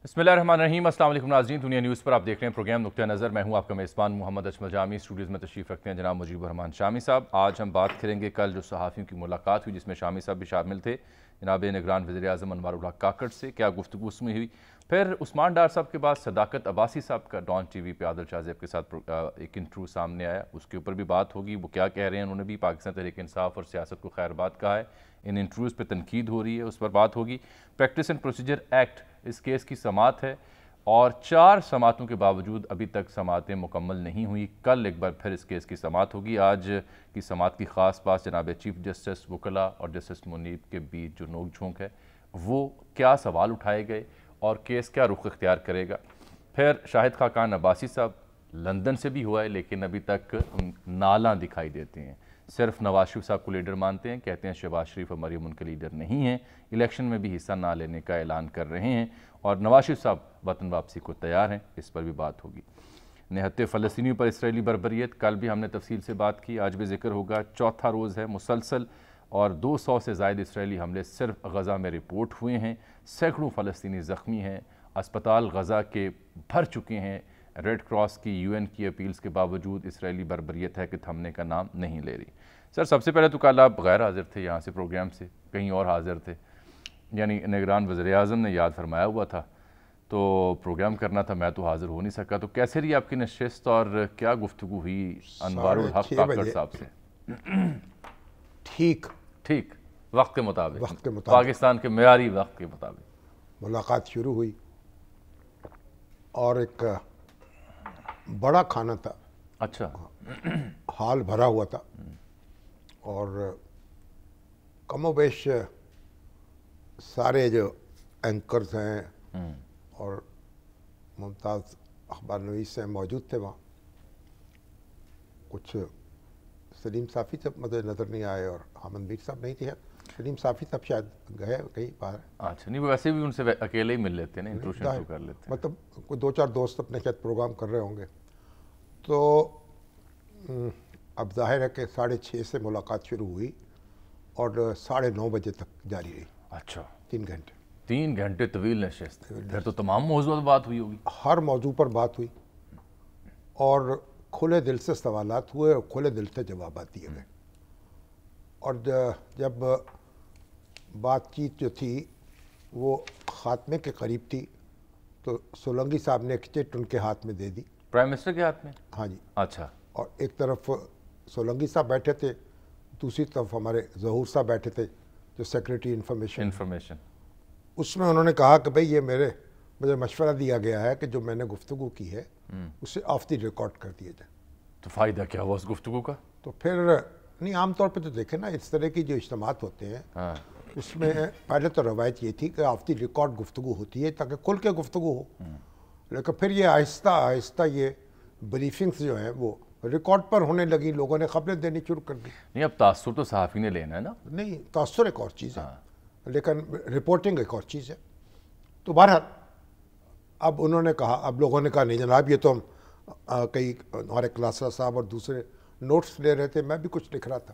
بسم اللہ الرحمن الرحیم۔ السلام علیکم ناظرین، دنیا نیوز پر آپ دیکھ رہے ہیں پروگرام نقطہ نظر۔ میں ہوں آپ کا میزبان محمد اجمل جامی۔ اسٹوڈیوز میں تشریف رکھتے ہیں جناب مجیب الرحمان شامی صاحب۔ آج ہم بات کریں گے کل جو صحافیوں کی ملاقات ہوئی جس میں شامی صاحب بھی شامل تھے، جناب نگران وزیر اعظم انوار الحق کاکڑ سے، کیا گفتگو اس میں ہوئی۔ پھر عثمان ڈار صاحب کے بعد صداقت عباسی صاحب کا ڈان ٹی وی پہ عادل شاہ زیب کے ساتھ ایک انٹرویو سامنے آیا، اس کے اوپر بھی بات ہوگی۔ وہ کیا کہہ رہے ہیں، انہوں نے بھی پاکستان تحریک انصاف اور سیاست کو خیر بات کہا ہے، ان انٹرویوز پہ تنقید ہو رہی ہے، اس پر بات ہوگی۔ پریکٹس اینڈ پروسیجر ایکٹ، اس کیس کی سماعت ہے اور 4 سماعتوں کے باوجود ابھی تک سماعتیں مکمل نہیں ہوئی۔ کل ایک بار پھر اس کیس کی سماعت ہوگی۔ آج کی سماعت کی خاص بات جناب چیف جسٹس وکلا اور جسٹس منیب کے بیچ جو نوک جھونک ہے، وہ کیا سوال اٹھائے گئے اور کیس کیا رخ اختیار کرے گا۔ پھر شاہد خاقان عباسی صاحب لندن سے بھی ہوا ہے لیکن ابھی تک نالاں دکھائی دیتے ہیں، صرف نواز شریف صاحب کو لیڈر مانتے ہیں، کہتے ہیں شہباز شریف اور مریم ان کے لیڈر نہیں ہیں، الیکشن میں بھی حصہ نہ لینے کا اعلان کر رہے ہیں، اور نواز شریف صاحب وطن واپسی کو تیار ہیں، اس پر بھی بات ہوگی۔ نہتے فلسطینیوں پر اسرائیلی بربریت، کل بھی ہم نے تفصیل سے بات کی، آج بھی ذکر ہوگا۔ چوتھا روز ہے مسلسل اور 200 سے زائد اسرائیلی حملے صرف غزہ میں رپورٹ ہوئے ہیں، سینکڑوں فلسطینی زخمی ہیں، اسپتال غزہ کے بھر چکے ہیں۔ ریڈ کراس کی UN کی اپیلز کے باوجود اسرائیلی بربریت ہے کہ تھمنے کا نام نہیں لے رہی۔ سر سب سے پہلے تو کل آپ غیر حاضر تھے یہاں سے پروگرام سے، کہیں اور حاضر تھے، یعنی نگران وزیر اعظم نے یاد فرمایا ہوا تھا تو پروگرام کرنا تھا، میں تو حاضر ہو نہیں سکا، تو کیسے رہی آپ کی نشست اور کیا گفتگو ہوئی انوار الحق کاکڑ صاحب سے؟ ٹھیک وقت کے مطابق، پاکستان کے معیاری وقت کے مطابق ملاقات شروع ہوئی اور ایک بڑا کھانا تھا، اچھا ہال بھرا ہوا تھا اور کم و بیش سارے جو اینکرز ہیں اور ممتاز اخبار نویس ہیں موجود تھے وہاں۔ کچھ سلیم صافی صاحب مد نظر نہیں آئے اور حامد میر صاحب نہیں تھے، سلیم صافی صاحب شاید گئے کہیں باہر۔ اچھا نہیں، ویسے بھی ان سے اکیلے ہی مل لیتے ہیں، انٹروڈکشن کر لیتے ہیں، مطلب کوئی 2-4 دوست اپنے شاید پروگرام کر رہے ہوں گے۔ تو اب ظاہر ہے کہ 6:30 سے ملاقات شروع ہوئی اور 9:30 بجے تک جاری رہی۔ اچھا 3 گھنٹے 3 گھنٹے طویل نشست، پھر تو تمام موضوعات بات ہوئی ہوگی؟ ہر موضوع پر بات ہوئی اور کھلے دل سے سوالات ہوئے اور کھلے دل سے جوابات دیے گئے۔ اور جب بات چیت جو تھی وہ خاتمے کے قریب تھی تو سولنگی صاحب نے ایک چٹ ان کے ہاتھ میں دے دی، پرائم منسٹر کے ہاتھ میں؟ ہاں جی۔ اچھا، اور ایک طرف سولنگی صاحب بیٹھے تھے، دوسری طرف ہمارے ظہور صاحب بیٹھے تھے جو سیکریٹری انفارمیشن۔ اس میں انہوں نے کہا کہ بھئی یہ مجھے مشورہ دیا گیا ہے کہ جو میں نے گفتگو کی ہے اسے آف دی ریکارڈ کر دیا جائے۔ تو فائدہ کیا ہوا اس گفتگو کا؟ تو پھر نہیں، عام طور پہ تو دیکھیں نا اس طرح کی جو اجتماعات ہوتے ہیں اس میں پہلے تو روایت یہ تھی کہ آف دی ریکارڈ گفتگو ہوتی ہے تاکہ کھل کے گفتگو ہو، لیکن پھر یہ آہستہ آہستہ یہ بریفنگز جو ہیں وہ ریکارڈ پر ہونے لگی، لوگوں نے خبریں دینی شروع کر دی۔ نہیں، اب تاثر تو صحافی نے لینا ہے نا؟ نہیں، تاثر ایک اور چیز ہے لیکن رپورٹنگ ایک اور چیز ہے۔ تو بہرحال اب انہوں نے کہا، اب لوگوں نے کہا نہیں جناب یہ تو ہم کئی ہمارے کلاسرا صاحب اور دوسرے نوٹس لے رہے تھے، میں بھی کچھ لکھ رہا تھا،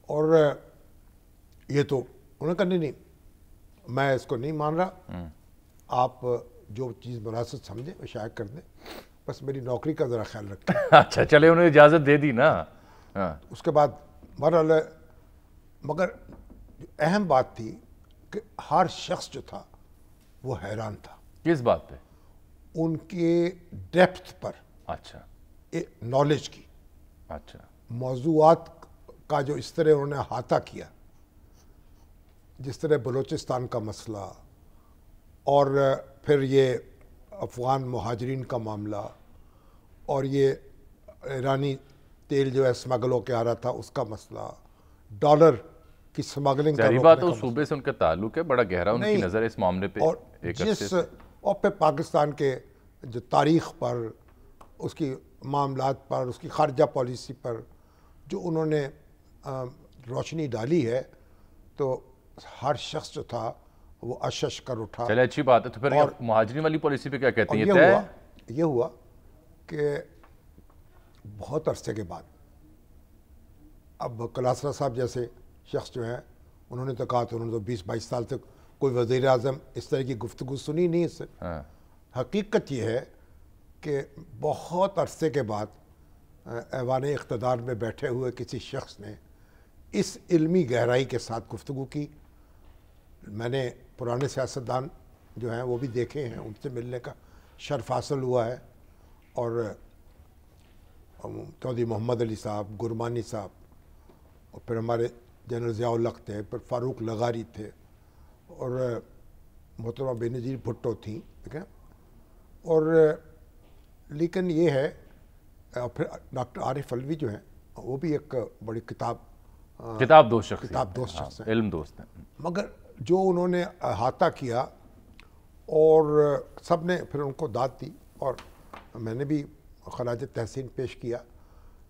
اور یہ تو انہوں نے کہا نہیں میں اس کو نہیں مان رہا، آپ جو چیز مناسب سمجھیں وہ شائع کر دیں، بس میری نوکری کا ذرا خیال رکھیں۔ اچھا چلے، انہوں نے اجازت دے دی نا۔ اس کے بعد بہرحال مگر اہم بات تھی کہ ہر شخص جو تھا وہ حیران تھا۔ کس بات پہ؟ ان کے ڈیپتھ پر، اچھا نالج کی، اچھا موضوعات کا جو اس طرح انہوں نے احاطہ کیا، جس طرح بلوچستان کا مسئلہ اور پھر یہ افغان مہاجرین کا معاملہ اور یہ ایرانی تیل جو ہے اسمگل ہو کے آ رہا تھا اس کا مسئلہ، ڈالر کی اسمگلنگ کا ظاہری بات ہے، صوبے سے ان کا تعلق ہے، بڑا گہرا ان کی نظر ہے اس معاملے پہ، اور اور پھر پاکستان کے جو تاریخ پر، اس کی معاملات پر، اس کی خارجہ پالیسی پر جو انہوں نے روشنی ڈالی ہے، تو ہر شخص جو تھا وہ اشش کر اٹھا۔ چلے اچھی بات ہے، تو پھر مہاجرین والی پالیسی پہ کیا کہتے ہیں؟ یہ ہوا کہ بہت عرصے کے بعد اب کلاسرا صاحب جیسے شخص جو ہیں انہوں نے تو کہا، تو انہوں نے تو 20-22 سال تک कोई वज़ीर आज़म इस तरह की गुफ्तगू सुनी नहीं इससे। हकीकत ये है कि बहुत अरसे के बाद ऐवान इक़्तिदार में बैठे हुए किसी शख्स ने इस इल्मी गहराई के साथ गुफ्तगू की। मैंने पुराने सियासतदान जो हैं वो भी देखे हैं, उनसे मिलने का शर्फ हासिल हुआ है, और चौधरी मोहम्मद अली साहब, गुरमानी साहब, और फिर हमारे जनरल ज़ियाउल हक़ थे, फिर फ़ारूक लगारी थे, और मोहतरमा बेनज़ीर भुट्टो थी, ठीक है। और लेकिन ये है, और फिर डॉक्टर आरिफ अलवी जो हैं वो भी एक बड़ी किताब दोस्त शख्स हैं, इल्म दोस्त हैं। मगर जो उन्होंने अहाता किया और सब ने फिर उनको दाद दी, और मैंने भी खराज तहसीन पेश किया।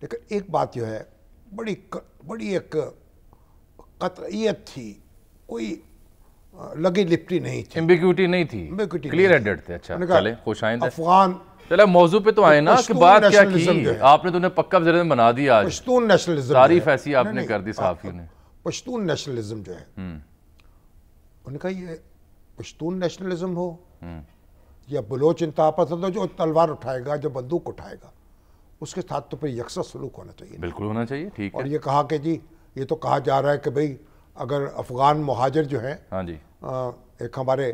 लेकिन एक बात जो है बड़ी एक कतईयत थी, कोई लगी लिपटी नहीं थी, एम्बिग्यूटी नहीं थी, क्लियर हेडेड थे। अच्छा चले खुशाइंद अफगान। चलो मौजू पे तो आए ना कि बात क्या की, आपने तो उन्हें पक्का वज़ीर बना दिया आज। पश्तून नेशनलिज्म, तारीफ ऐसी आपने कर दी सहाफ़ियों ने। पश्तून नेशनलिज्म जो है, उन्होंने कहा ये पश्तून नेशनलिज्म हो या बलोच इंतहा पसंद हो, जो तलवार उठाएगा, जो बंदूक उठाएगा, उसके साथ तो फिर यकसा सलूक होना चाहिए। बिल्कुल होना चाहिए, ठीक है। और ये कहा कि जी ये तो कहा जा रहा है कि भाई अगर अफ़गान मुहाजिर जो हैं, हाँ जी, एक हमारे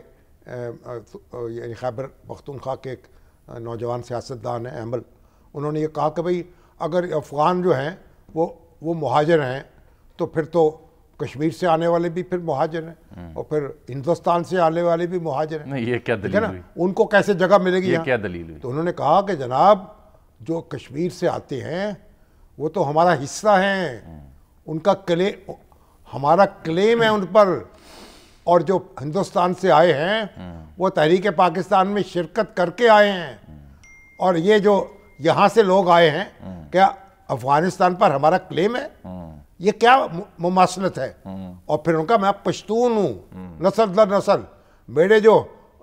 खैबर पख्तूनख्वा के एक नौजवान सियासतदान हैं अहमल, उन्होंने ये कहा कि भाई अगर अफ़गान जो हैं वो मुहाजिर हैं तो फिर तो कश्मीर से आने वाले भी फिर मुहाजिर हैं, और फिर हिंदुस्तान से आने वाले भी मुहाजिर हैं। नहीं, ये क्या दलील हुई? उनको कैसे जगह मिलेगी? ये क्या दलील हुई? तो उन्होंने कहा कि जनाब जो कश्मीर से आते हैं वो तो हमारा हिस्सा हैं, उनका हमारा क्लेम है उन पर, और जो हिंदुस्तान से आए हैं वो तहरीक पाकिस्तान में शिरकत करके आए हैं, और ये जो यहाँ से लोग आए हैं, क्या अफगानिस्तान पर हमारा क्लेम है? ये क्या मुमासलत है? और फिर उनका मैं पश्तून हूँ, नस्ल दर नस्ल, मेरे जो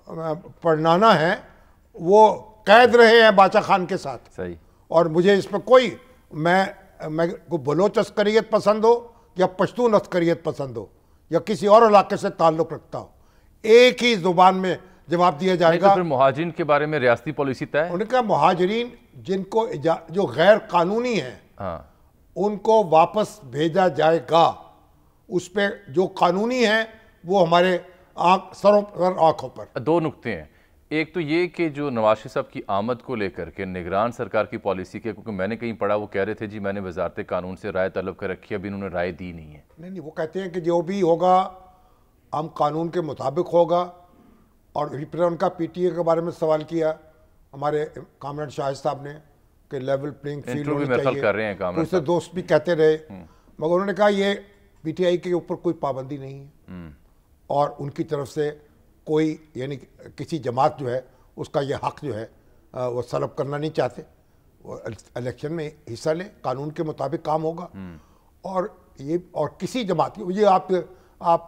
पढ़नाना है वो कैद रहे हैं बाचा खान के साथ। सही। और मुझे इस पर कोई मैं को बलोच अस्करियत पसंद हो या पश्तून अस्करियत पसंद हो या किसी और इलाके से ताल्लुक़ रखता हो, एक ही ज़ुबान में जवाब दिया जाएगा। तो फिर मुहाजिरीन के बारे में रियासती पॉलिसी तय है? उनका मुहाजिरीन जिनको जो गैर कानूनी हैं, हाँ, उनको वापस भेजा जाएगा। उस पर जो कानूनी है वो हमारे सरों पर, आँखों पर। दो नुक्ते हैं, एक तो ये कि जो नवाज शरीफ साहब की आमद को लेकर के निगरान सरकार की पॉलिसी के, क्योंकि मैंने कहीं पढ़ा वो कह रहे थे जी मैंने वजारत कानून से राय तलब कर रखी है, अभी उन्होंने राय दी नहीं है। नहीं, वो कहते हैं कि जो भी होगा हम कानून के मुताबिक होगा। और फिर उनका पीटीए के बारे में सवाल किया हमारे कामरान शाहिद साहब ने कि लेवल प्लेइंग फील्ड होनी चाहिए, कर रहे हैं कामरान उससे दोस्त भी कहते रहे, मगर उन्होंने कहा ये पीटीआई के ऊपर कोई पाबंदी नहीं है, और उनकी तरफ से कोई यानी किसी जमात जो है उसका ये हक़ जो है वो सलब करना नहीं चाहते। वो इलेक्शन में हिस्सा लें, कानून के मुताबिक काम होगा। और किसी जमात ये आप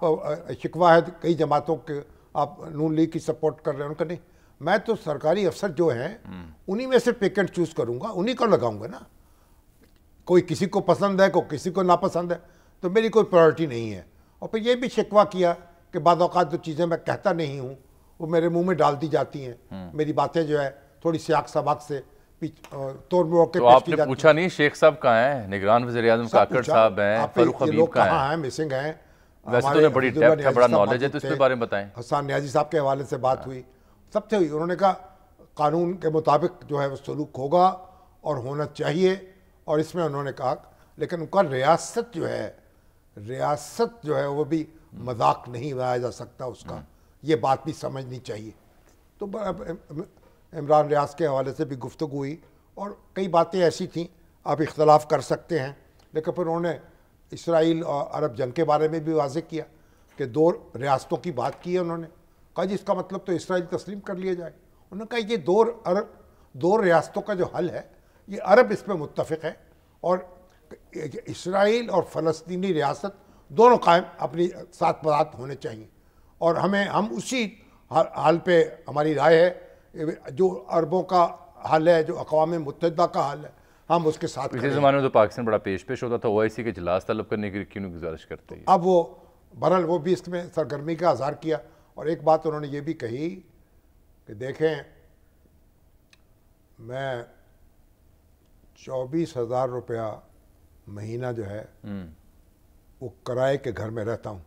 शिकवा है कई जमातों के, आप नून लीग की सपोर्ट कर रहे हैं, उनका नहीं। मैं तो सरकारी अफसर जो हैं उन्हीं में से पिक एंड चूज़ करूँगा, उन्हीं को लगाऊंगा ना। कोई किसी को पसंद है, कोई किसी को नापसंद है, तो मेरी कोई प्रायोरिटी नहीं है। और फिर ये भी शिकवा किया कि बाद औक़ात जो चीज़ें मैं कहता नहीं हूँ वो मेरे मुंह में डाल दी जाती हैं, मेरी बातें जो है थोड़ी सियाक सबाक से तोड़ मोड़ के पेश की जाती हैं। तो पूछा नहीं शेख साहब कहाँ हैं, निगरान वज़ीर-ए-आज़म काकड़ साहब हैं, फ़ारूक हबीब कहाँ हैं, मिसिंग हैं। वैसे तो बड़ी डेप्थ है, बड़ा नॉलेज है, तो इसके बारे में बताएं। हसन न्याजी साहब के हवाले से बात हुई, सबसे हुई। उन्होंने कहा कानून के मुताबिक जो है वो सलूक होगा और होना चाहिए, और इसमें उन्होंने कहा लेकिन उनका रियासत जो है वो भी मजाक नहीं बनाया जा सकता उसका, ये बात भी समझनी चाहिए। तो इमरान रियाज के हवाले से भी गुफ्तगू हुई, और कई बातें ऐसी थीं आप इख्तलाफ कर सकते हैं, लेकिन फिर उन्होंने इसराइल और अरब जंग के बारे में भी वाज़ेह किया कि 2 रियासतों की बात की है। उन्होंने कहा जी इसका मतलब तो इसराइल तस्लीम कर लिया जाए। उन्होंने कहा ये 2 रियासतों का जो हल है ये अरब इस पर मुत्तफ़िक़ है, और इसराइल और फ़लस्तीनी रियासत दोनों कायम अपनी साथ बात होने चाहिए, और हम उसी हाल पे हमारी राय है। जो अरबों का हल है, जो अक़वाम मुत्तहिदा का हल है, हम उसके साथ। पिछले ज़माने में तो पाकिस्तान बड़ा पेश होता था, OIC के इजलास तलब करने की क्यों गुजारिश करते हैं। अब वो बहरहाल वो भी इसमें सरगर्मी का इज़हार किया, اور ایک بات انہوں نے یہ بھی کہی کہ دیکھیں میں 24,000 روپیہ مہینہ جو ہے وہ کرائے کے گھر میں رہتا ہوں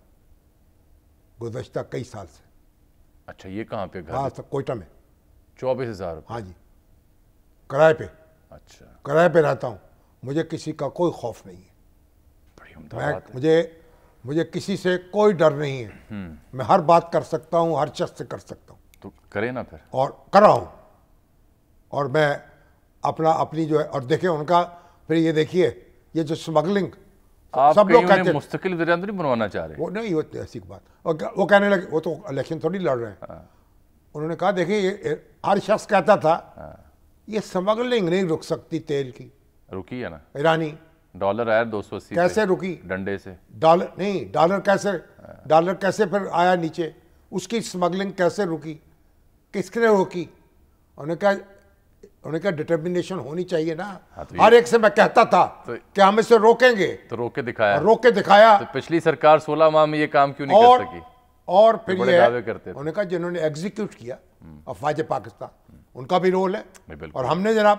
گزشتہ کئی سال سے. اچھا یہ کہاں پہ گھر؟ ہاں کوئٹہ میں. 24,000 روپے؟ ہاں جی کرائے پہ. اچھا کرائے پہ رہتا ہوں. مجھے کسی کا کوئی خوف نہیں ہے. بڑی عمدہ بات ہے. مجھے کسی سے کوئی ڈر نہیں ہے. میں ہر بات کر سکتا ہوں, ہر شخص سے کر سکتا ہوں. تو کرے نا پھر. اور کر رہا ہوں. اور میں اپنی جو ہے, اور دیکھیں ان کا پھر یہ دیکھیے یہ جو اسمگلنگ آپ سب لوگ کہتے ہیں مستقل وزیر نہیں بنوانا چاہ رہے. وہ نہیں ہوتی ایسی بات. وہ کہنے لگے وہ تو الیکشن تھوڑی لڑ رہے ہیں. انہوں نے کہا دیکھیں یہ ہر شخص کہتا تھا یہ اسمگلنگ نہیں رک سکتی تیل کی. رکی ہے نا ایرانی. ڈالر آیا 280 کیسے رکی؟ ڈنڈے سے. ڈالر نہیں, ڈالر کیسے پھر آیا نیچے؟ اس کی اسمگلنگ کیسے رکی؟ کس نے روکی؟ انہوں نے کہا ڈٹرمنیشن ہونی چاہیے نا. ہر ایک سے میں کہتا تھا کہ ہم اسے روکیں گے, تو روک کے دکھایا. روک کے دکھایا. تو پچھلی سرکار 16 ماہ میں یہ کام کیوں نہیں کر سکی؟ اور پھر بڑے یہ دعوے کرتے انہوں نے کہا جنہوں نے ایگزیکیوٹ کیا افواج پاکستان ان کا بھی رول ہے. بالکل. اور ہم نے جناب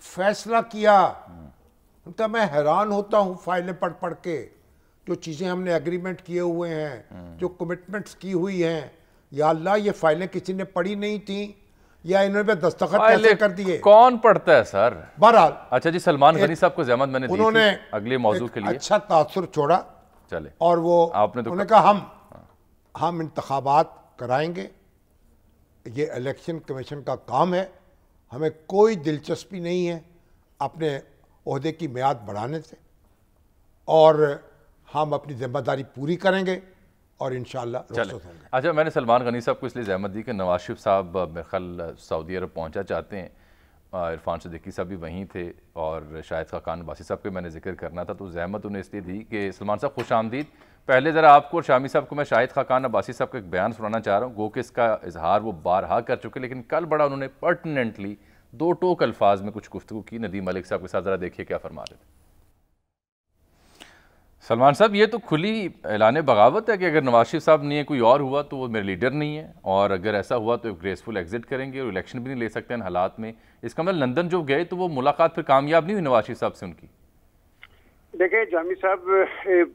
فیصلہ کیا. ان کا میں حیران ہوتا ہوں فائلیں پڑھ پڑھ کے, جو چیزیں ہم نے ایگریمنٹ کیے ہوئے ہیں, جو کمٹمنٹس کی ہوئی ہیں. یا اللہ یہ فائلیں کسی نے پڑھی نہیں تھیں یا انہوں نے دستخط کیسے کر دیے؟ کون پڑھتا ہے سر؟ بہرحال اچھا جی, سلمان غنی صاحب کو زحمت میں نے دی انہوں نے تھی اگلے موضوع کے لیے. اچھا تاثر چھوڑا. چلے. اور وہ آپ نے تو انہوں نے کہا ہم انتخابات کرائیں گے, یہ الیکشن کمیشن کا کام ہے, ہمیں کوئی دلچسپی نہیں ہے اپنے عہدے کی میعاد بڑھانے سے, اور ہم اپنی ذمہ داری پوری کریں گے اور انشاءاللہ رخصت ہوں گے. اچھا میں نے سلمان غنی صاحب کو اس لیے زحمت دی کہ نواز شریف صاحب میرے سعودی عرب پہنچا چاہتے ہیں. عرفان صدیقی صاحب بھی وہیں تھے اور شاہد خاقان عباسی صاحب کے میں نے ذکر کرنا تھا, تو زحمت انہیں اس لیے دی کہ سلمان صاحب خوش آمدید. پہلے ذرا آپ کو اور شامی صاحب کو میں شاہد خاقان عباسی صاحب کا ایک بیان سنانا چاہ رہا ہوں. گو کہ اس کا اظہار وہ بارہا کر چکے, لیکن کل بڑا انہوں نے پرٹیننٹلی 2 ٹوک الفاظ میں کچھ گفتگو کی. ندیم ملک صاحب کے ساتھ ذرا دیکھیے کیا فرما رہے تھے. سلمان صاحب یہ تو کھلی اعلان بغاوت ہے کہ اگر نواز شریف صاحب نہیں ہے کوئی اور ہوا تو وہ میرے لیڈر نہیں ہے, اور اگر ایسا ہوا تو گریسفل ایگزٹ کریں گے اور الیکشن بھی نہیں لے سکتے ان حالات میں. اس کا مطلب لندن جو گئے تو وہ ملاقات پھر کامیاب نہیں ہوئی نواز شریف صاحب سے ان کی. دیکھیں جامی صاحب,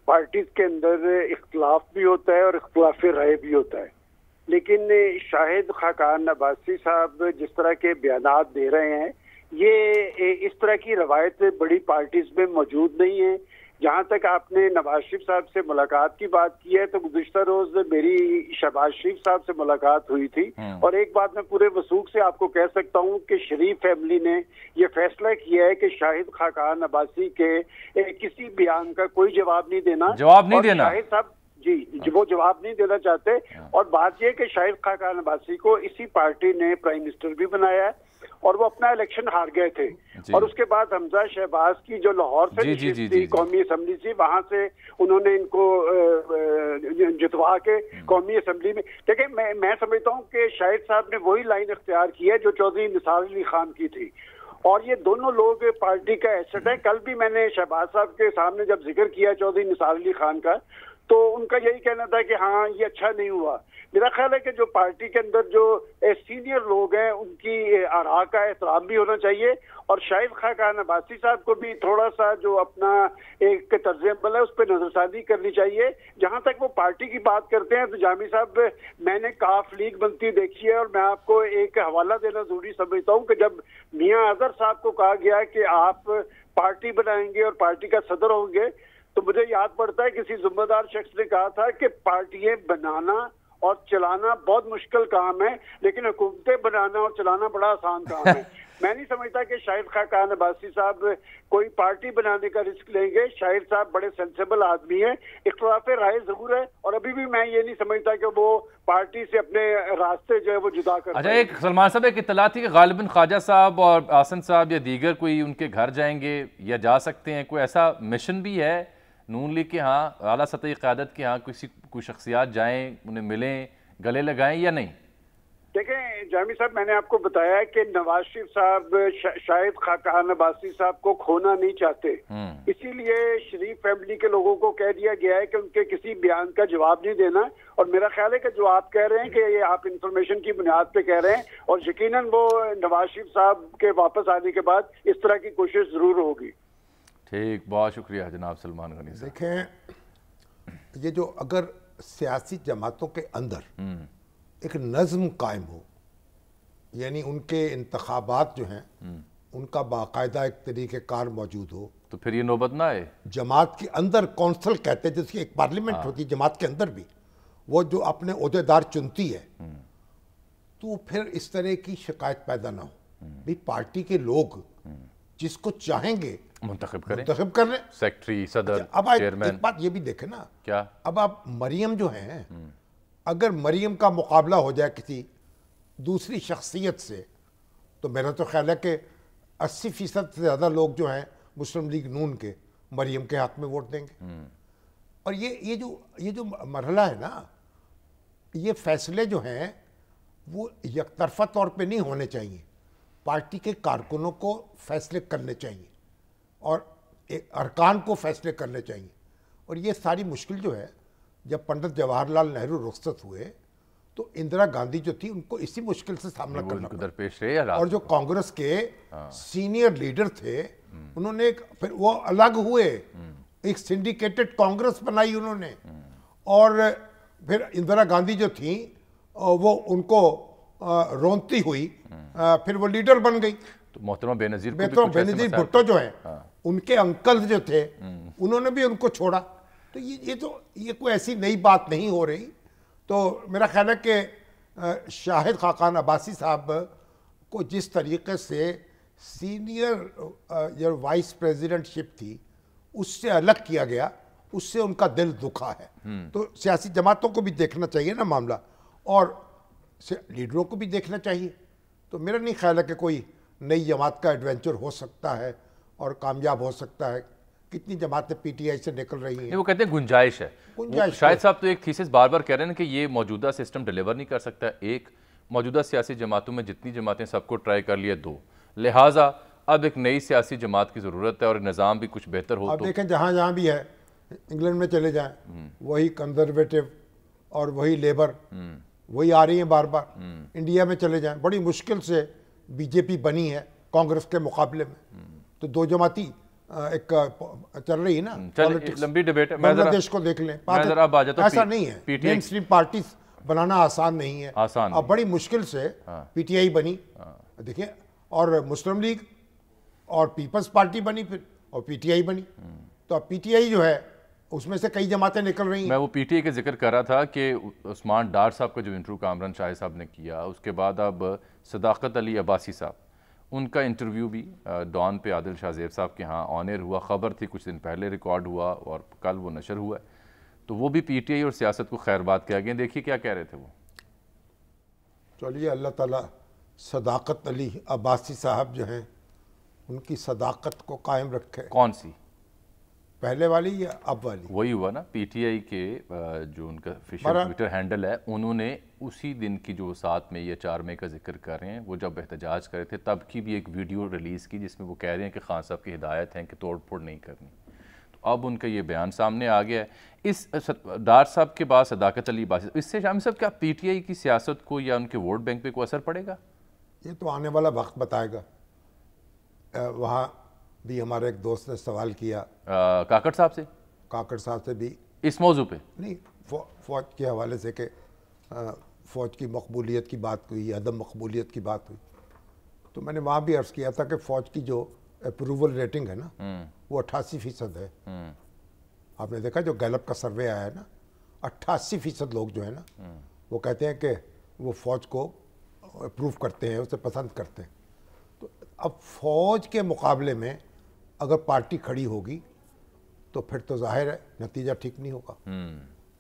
پارٹیز کے اندر اختلاف بھی ہوتا ہے اور اختلاف رائے بھی ہوتا ہے, لیکن شاہد خاقان عباسی صاحب جس طرح کے بیانات دے رہے ہیں یہ اس طرح کی روایت بڑی پارٹیز میں موجود نہیں ہے. جہاں تک آپ نے نواز شریف صاحب سے ملاقات کی بات کی ہے تو گزشتہ روز میری شہباز شریف صاحب سے ملاقات ہوئی تھی, اور ایک بات میں پورے وثوق سے آپ کو کہہ سکتا ہوں کہ شریف فیملی نے یہ فیصلہ کیا ہے کہ شاہد خاقان عباسی کے کسی بیان کا کوئی جواب نہیں دینا. شاہد صاحب جی وہ جواب نہیں دینا چاہتے. اور بات یہ کہ شاہد خاقان عباسی کو اسی پارٹی نے پرائم منسٹر بھی بنایا ہے اور وہ اپنا الیکشن ہار گئے تھے, اور اس کے بعد حمزہ شہباز کی جو لاہور سے نشست تھی قومی اسمبلی سے, وہاں سے انہوں نے ان کو جتوا کے قومی اسمبلی میں. دیکھیں میں سمجھتا ہوں کہ شاہد صاحب نے وہی لائن اختیار کی ہے جو چودھری نثار علی خان کی تھی, اور یہ دونوں لوگ پارٹی کا ایسٹ ہے. کل بھی میں نے شہباز صاحب کے سامنے جب ذکر کیا چودھری نثار علی خان کا تو ان کا یہی کہنا تھا کہ ہاں یہ اچھا نہیں ہوا. میرا خیال ہے کہ جو پارٹی کے اندر جو سینئر لوگ ہیں ان کی آراء کا احترام بھی ہونا چاہیے, اور شاہد خاقان عباسی صاحب کو بھی تھوڑا سا جو اپنا ایک طرز عمل ہے اس پہ نظر ثانی کرنی چاہیے. جہاں تک وہ پارٹی کی بات کرتے ہیں تو جامی صاحب میں نے کاف لیگ بنتی دیکھی ہے, اور میں آپ کو ایک حوالہ دینا ضروری سمجھتا ہوں کہ جب میاں اظہر صاحب کو کہا گیا کہ آپ پارٹی بنائیں گے اور پارٹی کا صدر ہوں گے, تو مجھے یاد پڑتا ہے کسی ذمہ دار شخص نے کہا تھا کہ پارٹیاں بنانا اور چلانا بہت مشکل کام ہے, لیکن حکومتیں بنانا اور چلانا بڑا آسان کام ہے. میں نہیں سمجھتا کہ شاہد خاقان عباسی صاحب کوئی پارٹی بنانے کا رسک لیں گے. شاہد صاحب بڑے سینسیبل آدمی ہیں, اختلاف رائے ضرور ہے, اور ابھی بھی میں یہ نہیں سمجھتا کہ وہ پارٹی سے اپنے راستے جو ہے وہ جدا کر. اچھا ایک سلمان صاحب ایک اطلاع تھی کہ غالباً خواجہ صاحب اور آسن صاحب یا دیگر کوئی ان کے گھر جائیں گے یا جا سکتے ہیں, کوئی ایسا مشن بھی ہے نون لیگ کے ہاں اعلیٰ سطحی قیادت کے ہاں کوئی شخصیات جائیں انہیں ملیں گلے لگائیں یا نہیں؟ دیکھیں جامی صاحب، میں نے آپ کو بتایا کہ نواز شریف صاحب شاہد خاقان عباسی صاحب کو کھونا نہیں چاہتے، اسی لیے شریف فیملی کے لوگوں کو کہہ دیا گیا ہے کہ ان کے کسی بیان کا جواب نہیں دینا، اور میرا خیال ہے کہ جو آپ کہہ رہے ہیں کہ یہ آپ انفارمیشن کی بنیاد پہ کہہ رہے ہیں، اور یقیناً وہ نواز شریف صاحب کے واپس آنے کے بعد اس طرح کی کوشش ضرور ہوگی۔ ٹھیک، بہت شکریہ جناب سلمان غنی صاحب۔ دیکھیں، یہ جو اگر سیاسی جماعتوں کے اندر ایک نظم قائم ہو، یعنی ان کے انتخابات جو ہیں ان کا باقاعدہ ایک طریقہ کار موجود ہو، تو پھر یہ نوبت نہ آئے۔ جماعت کے اندر کونسل کہتے ہیں، جس کی ایک پارلیمنٹ ہوتی ہے جماعت کے اندر بھی، وہ جو اپنے عہدیدار چنتی ہے، تو پھر اس طرح کی شکایت پیدا نہ ہو۔ بھی پارٹی کے لوگ جس کو چاہیں گے منتخب کریں، منتخب کر لیں۔ سیکٹری، صدر، اب چیئرمین۔ ایک بات یہ بھی دیکھیں نا، کیا؟ اب آپ مریم جو ہیں، اگر مریم کا مقابلہ ہو جائے کسی دوسری شخصیت سے، تو میرا تو خیال ہے کہ 80% سے زیادہ لوگ جو ہیں مسلم لیگ نون کے مریم کے حق میں ووٹ دیں گے۔ اور یہ جو مرحلہ ہے نا، یہ فیصلے جو ہیں وہ یک طرفہ طور پہ نہیں ہونے چاہیے، پارٹی کے کارکنوں کو فیصلے کرنے چاہیے اور ارکان کو فیصلے کرنے چاہیے۔ اور یہ ساری مشکل جو ہے، جب پنڈت جواہر لال نہرو رخصت ہوئے تو اندرا گاندھی جو تھی ان کو اسی مشکل سے سامنا کرنا پڑا، درپیش رہے حالات۔ اور جو کانگریس کے سینئر لیڈر تھے انہوں نے پھر وہ الگ ہوئے، ایک سنڈیکیٹڈ کانگریس بنائی انہوں نے، اور پھر اندرا گاندھی جو تھیں وہ ان کو رونتی ہوئی، پھر وہ لیڈر بن گئی۔ تو محترمہ بے نظیر بھٹو جو ہیں، ان کے انکل جو تھے انہوں نے بھی ان کو چھوڑا۔ تو یہ کوئی ایسی نئی بات نہیں ہو رہی۔ تو میرا خیال ہے کہ شاہد خاقان عباسی صاحب کو جس طریقے سے سینئر وائس پریزیڈنٹ شپ تھی اس سے الگ کیا گیا، اس سے ان کا دل دکھا ہے۔ تو سیاسی جماعتوں کو بھی دیکھنا چاہیے نا معاملہ، اور لیڈروں کو بھی دیکھنا چاہیے۔ تو میرا نہیں خیال ہے کہ کوئی نئی جماعت کا ایڈونچر ہو سکتا ہے اور کامیاب ہو سکتا ہے۔ کتنی جماعتیں پی ٹی آئی سے نکل رہی ہیں۔ وہ کہتے ہیں گنجائش ہے۔ شاہد صاحب تو ایک تھیسس بار بار کہہ رہے ہیں کہ یہ موجودہ سسٹم ڈیلیور نہیں کر سکتا۔ ایک، موجودہ سیاسی جماعتوں میں جتنی جماعتیں سب کو ٹرائی کر لیا، 2، لہٰذا اب ایک نئی سیاسی جماعت کی ضرورت ہے اور نظام بھی کچھ بہتر ہو۔ اب دیکھیں جہاں بھی ہے، انگلینڈ میں چلے جائیں وہی کنزرویٹو اور وہی لیبر وہی آ رہی ہیں بار بار۔ انڈیا میں چلے جائیں بڑی مشکل سے بی جے پی بنی ہے کانگریس کے مقابلے میں۔ تو دو جماعتی ایک چل رہی ہے نا پالیٹکس، لمبی ڈیبیٹ ہے۔ بنگلہ دیش کو دیکھ لیں، ایسا نہیں ہے، مین اسٹریم پارٹیز بنانا آسان نہیں ہے، اب بڑی مشکل سے پی ٹی آئی بنی، دیکھیں، اور مسلم لیگ اور پیپلز پارٹی بنی، پھر اور پی ٹی آئی بنی۔ تو اب پی ٹی آئی جو ہے اس میں سے کئی جماعتیں نکل رہی ہیں۔ میں وہ پی ٹی آئی کے ذکر کر رہا تھا کہ عثمان ڈار صاحب کا جو انٹرویو کامران شاہد صاحب نے کیا، اس کے بعد اب صداقت علی عباسی صاحب، ان کا انٹرویو بھی ڈان پہ عادل شاہ زیب صاحب کے ہاں آن ایئر ہوا، خبر تھی، کچھ دن پہلے ریکارڈ ہوا اور کل وہ نشر ہوا ہے۔ تو وہ بھی پی ٹی آئی اور سیاست کو خیر بات کہہ گئے۔ دیکھیے کیا کہہ رہے تھے وہ۔ چلیے، اللہ تعالیٰ صداقت علی عباسی صاحب جو ہیں ان کی صداقت کو قائم رکھے۔ کون سی؟ پہلے والی یا اب والی؟ وہی ہوا نا، پی ٹی آئی کے جو ان کا آفیشیل ٹویٹر ہینڈل ہے، انہوں نے اسی دن کی جو 7 مئی یا 4 مئی کا ذکر کر رہے ہیں، وہ جب احتجاج کرے تھے تب کی بھی ایک ویڈیو ریلیز کی جس میں وہ کہہ رہے ہیں کہ خان صاحب کی ہدایت ہیں کہ توڑ پھوڑ نہیں کرنی۔ تو اب ان کا یہ بیان سامنے آ گیا ہے۔ اس ڈار صاحب کے بعد صداقت علی عباسی، اس سے شامی صاحب کیا پی ٹی آئی کی سیاست کو یا ان کے ووٹ بینک پہ کوئی اثر پڑے گا؟ یہ تو آنے والا وقت بتائے گا۔ وہاں بھی ہمارے ایک دوست نے سوال کیا کاکڑ صاحب سے، کاکڑ صاحب سے بھی اس موضوع پہ، نہیں، فوج کے حوالے سے کہ فوج کی مقبولیت کی بات ہوئی، عدم مقبولیت کی بات ہوئی، تو میں نے وہاں بھی عرض کیا تھا کہ فوج کی جو اپروول ریٹنگ ہے نا وہ 88% ہے۔ آپ نے دیکھا جو گیلپ کا سروے آیا ہے نا، 88% لوگ جو ہے نا وہ کہتے ہیں کہ وہ فوج کو اپروو کرتے ہیں، اسے پسند کرتے ہیں۔ تو اب فوج کے مقابلے میں اگر پارٹی کھڑی ہوگی تو پھر تو ظاہر ہے نتیجہ ٹھیک نہیں ہوگا۔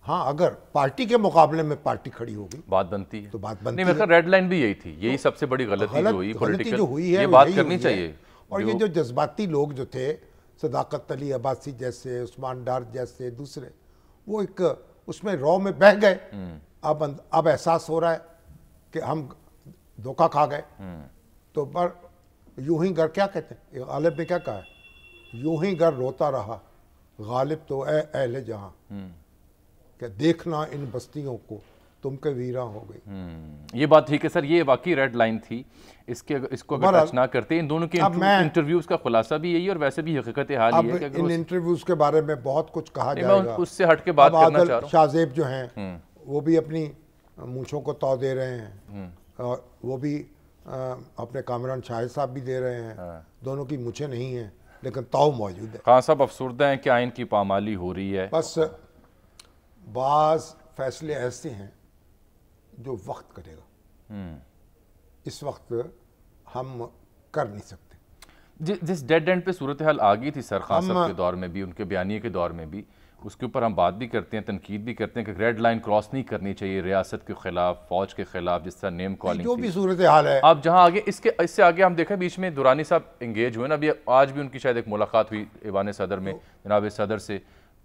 ہاں، اگر پارٹی کے مقابلے میں پارٹی کھڑی ہوگی بات بنتی ہے، تو بات بنتی نہیں، میرا خیال ریڈ لائن بھی یہی تھی، یہی سب سے بڑی غلطی جو ہوئی پولیٹیکل، یہ بات کرنی چاہیے۔ اور یہ جو جذباتی لوگ جو تھے، صداقت علی عباسی جیسے، عثمان ڈار جیسے، دوسرے، وہ ایک اس میں رو میں بہہ گئے۔ اب احساس ہو رہا ہے کہ ہم धोखा खा गए। तो पर यूं ही घर, क्या कहते हैं गालिब ने क्या कहा है, यूं ही घर रोता रहा गालिब तो ए अहले जहां, क्या देखना इन बस्तियों को तुम के वीरा हो गई। ये बात ठीक है सर, ये वाकई रेड लाइन थी, इसको अगर टच ना करते। इन दोनों के इंटरव्यूज का खुलासा भी यही और वैसे भी हकीकत हाल ही है कि इन इंटरव्यूज के बारे में बहुत कुछ कहा जाएगा। उससे हट के बात करना चाह रहा हूं। शाहजेब जो हैं वो भी अपनी मूंछों को तौ दे रहे हैं और वो भी अपने कामरान शाहिद साहब भी दे रहे हैं। दोनों की मूंछें नहीं हैं लेकिन तौ मौजूद है। खान साहब अफसुर्दा हैं कि आइन की पामाली हो रही है। बस बाज फैसले ऐसे हैं जो वक्त करेगा, इस वक्त हम कर नहीं सकते। जिस डेड एंड पे सूरत हाल आ गई थी सर खान साहब के दौर में भी, उनके बयानिए के दौर में भी, उसके ऊपर हम बात भी करते हैं, तनकीद भी करते हैं कि रेड लाइन क्रॉस नहीं करनी चाहिए रियासत के खिलाफ, फौज के खिलाफ, जिस तरह नेम कॉलिंग जो भी सूरत हाल है। आप जहां आगे इससे आगे हम देखें, बीच में दुरानी साहब इंगेज हुए ना, अभी आज भी उनकी शायद एक मुलाकात हुई ईवान सदर में जनाब सदर से।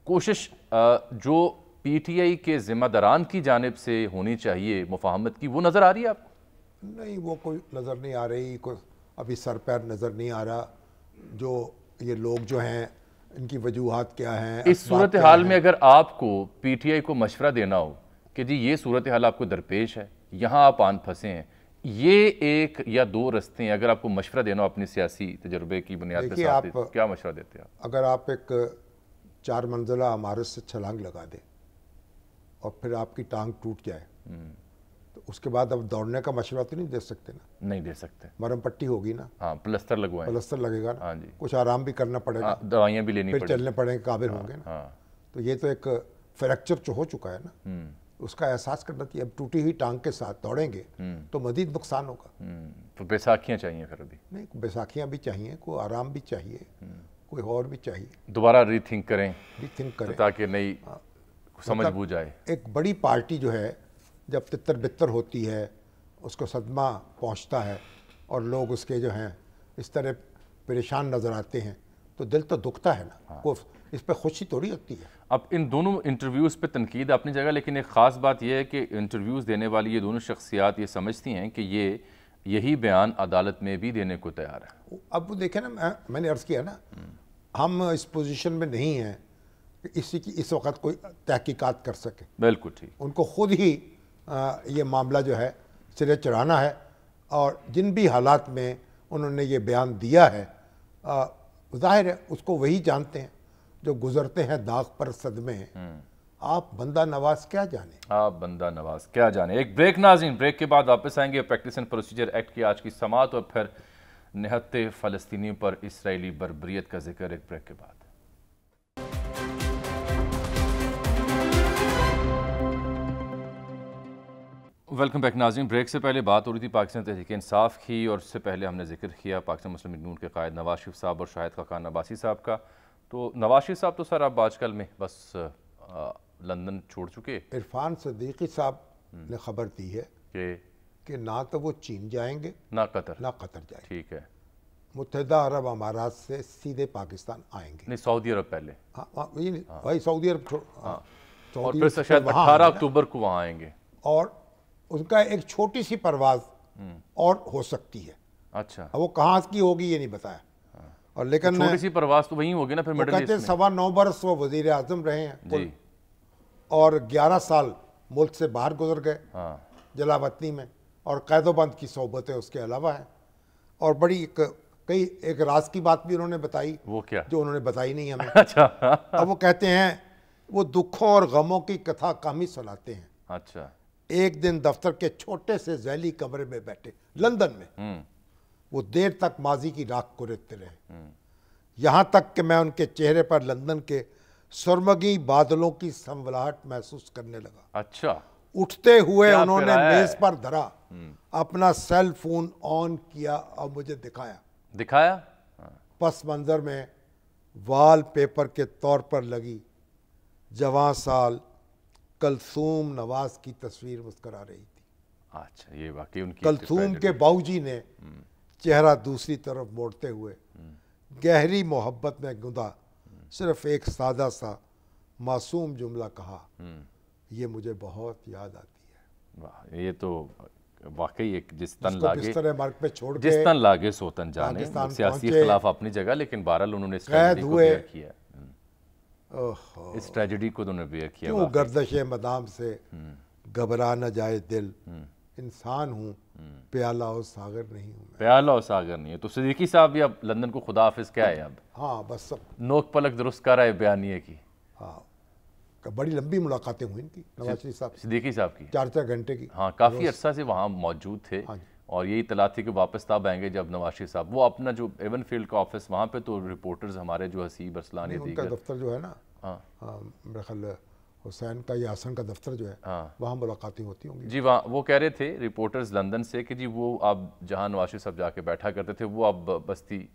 कोशिश जो PTI के जिम्मेदारान की जानिब से होनी चाहिए मुफाहमत की, वो नज़र आ रही है आपको? नहीं, वो कोई नज़र नहीं आ रही, कोई अभी सर पैर नज़र नहीं आ रहा। जो ये लोग जो हैं इनकी वजूहात क्या हैं। इस सूरत हाल में अगर आपको PTI को मशवरा देना हो कि जी ये सूरत हाल आपको दरपेश है, यहाँ आप आन फंसे हैं, ये एक या दो रस्ते हैं, अगर आपको मशवरा देना हो अपनी सियासी तजुर्बे की बुनियाद पर, आप क्या मशवरा देते हैं? अगर आप एक 4 मंजिला इमारत से छलांग लगा दें और फिर आपकी टांग टूट जाए तो उसके बाद अब दौड़ने का मशवरा तो नहीं दे सकते ना। नहीं दे सकते, मरहम पट्टी होगी ना। हाँ, प्लस्तर लगवाएं, प्लस्तर लगेगा ना। हाँ जी, कुछ आराम भी करना पड़ेगा, दवाइयाँ भी लेनी फिर पड़ेगी, चलने पड़ेंगे, काबिल होंगे ना। तो ये तो एक फ्रैक्चर जो हो चुका है ना, उसका एहसास करना चाहिए। अब टूटी हुई टांग के साथ दौड़ेंगे तो मजीद नुकसान होगा। तो बैसाखियाँ चाहिए फिर अभी? नहीं, बैसाखियाँ भी चाहिए, कोई आराम भी चाहिए, कोई और भी चाहिए। दोबारा रीथिंक करें ताकि नई समझ बूझ आए। एक बड़ी पार्टी जो है जब तितर बितर होती है, उसको सदमा पहुंचता है और लोग उसके जो हैं इस तरह परेशान नज़र आते हैं तो दिल तो दुखता है ना। को इस पर खुशी थोड़ी होती है। अब इन दोनों इंटरव्यूज़ पे तनकीद अपनी जगह, लेकिन एक ख़ास बात यह है कि इंटरव्यूज़ देने वाली ये दोनों शख्सियात ये समझती हैं कि यही बयान अदालत में भी देने को तैयार है। अब वो देखें ना, मैंने अर्ज़ किया ना, हम इस पोजीशन में नहीं हैं कि इसी की इस वक्त कोई तहकीकात कर सके। बिल्कुल ठीक। उनको खुद ही ये मामला जो है सिरे चढ़ाना है और जिन भी हालात में उन्होंने ये बयान दिया है ज़ाहिर है उसको वही जानते हैं जो गुजरते हैं दाग पर सदमे। आप बंदा नवाज क्या जाने, आप बंदा नवाज क्या जाने। एक ब्रेक नाज़रीन, ब्रेक के बाद वापस आएंगे। प्रैक्टिस एंड प्रोसीजर एक्ट की आज की समाअत और फिर निहत्ते फ़लस्तीनियों पर इसराइली बर्बरियत का जिक्र एक ब्रेक के बाद। वेलकम बैक नाज़रीन। ब्रेक से पहले बात हो रही थी पाकिस्तान तहरीक इंसाफ की और उससे पहले हमने जिक्र किया पाकिस्तान मुस्लिम लीग नून के कायद नवाज शरीफ साहब और शाहिद खाकान अब्बासी साहब का। तो नवाज शरीफ साहब तो सर अब आजकल में बस लंदन छोड़ चुके। इरफान सदीकी साहब ने खबर दी है कि ना तो वो चीन जाएंगे ना कतर जाएंगे। ठीक है, मुत्तहिदा अरब अमारात से सीधे पाकिस्तान आएंगे। नहीं, सऊदी अरब पहले। हाँ, भाई सऊदी अरब और फिर शायद 18 अक्टूबर को वहाँ आएंगे और उनका एक छोटी सी परवाज और हो सकती है। अच्छा, वो कहाँ की होगी ये नहीं बताया। और लेकिन छोटी सी परवाज तो वही होगी ना फिर मिडिल ईस्ट में। 9.25 बरस वो वजीर आजम रहे हैं जी, और 11 साल मुल्क से बाहर गुजर गए जलावतनी में, और कैदोबंद की सोबतें उसके अलावा हैं। और बड़ी एक राज की बात भी उन्होंने बताई। वो क्या? जो उन्होंने बताई नहीं हमें। अच्छा। अब वो कहते हैं वो दुखों और गमों की कथा कहानी सुनाते हैं। अच्छा। एक दिन दफ्तर के छोटे से जैली कमरे में बैठे लंदन में वो देर तक माजी की राख को रेतते रहे, यहां तक कि मैं उनके चेहरे पर लंदन के सुरमगी बादलों की संवलाहट महसूस करने लगा। अच्छा। उठते हुए उन्होंने मेज पर धरा, अपना सेल फोन ऑन किया और मुझे दिखाया। पस मंजर में वॉल पेपर के तौर पर लगी जवां साल कलसूम नवाज की तस्वीर मुस्कुरा रही थी। अच्छा, ये वाकई उनकी। कलसूम के बाऊजी ने चेहरा दूसरी तरफ मोड़ते हुए गहरी मोहब्बत में गुंदा सिर्फ एक सादा सा मासूम जुमला कहा, ये मुझे बहुत याद आती है। वाह, ये तो واقعی ایک جس تن उसको लागे बिस्तर मार्ग पे छोड़ जिस के तन लागे सो तन जाने, पाकिस्तान सियासी पहुंचे, इख्तिलाफ अपनी जगह, लेकिन बहरहाल उन्होंने इस ट्रेजेडी को हुए। बेयर किया, ओहो, इस ट्रेजेडी को उन्होंने बेयर किया। क्यों गर्दश मदाम से घबरा न जाए दिल, इंसान हूँ प्याला और सागर नहीं हूँ मैं। प्याला और सागर नहीं है। तो सिद्दीकी साहब भी अब लंदन को खुदा हाफिज क्या है अब? हाँ बस सब, नोक पलक दुरुस्त कर रहे बयानिए की। हाँ बड़ी लंबी मुलाकातें हुई इनकी नवाज शरीफ साहब से, सिद्दीकी साहब की 4-4 घंटे की। हाँ, काफ़ी अरसा से वहाँ मौजूद थे, हाँ जी। और यही इतला थी कि वापस तब आएंगे जब नवाज शरीफ साहब, वो अपना जो एवन फील्ड का ऑफिस वहाँ पे, तो रिपोर्टर्स हमारे जो हसीब अरसलान या उनका दीगर, दफ्तर जो है ना, हाँ मेरा ख्याल हुसैन का या हसन का दफ्तर जो है, वहाँ मुलाकातें होती होंगी। जी, वहाँ वो कह रहे थे रिपोर्टर्स लंदन से कि जी वो अब जहाँ नवाज शरीफ साहब जाके बैठा करते थे वो अब बस्ती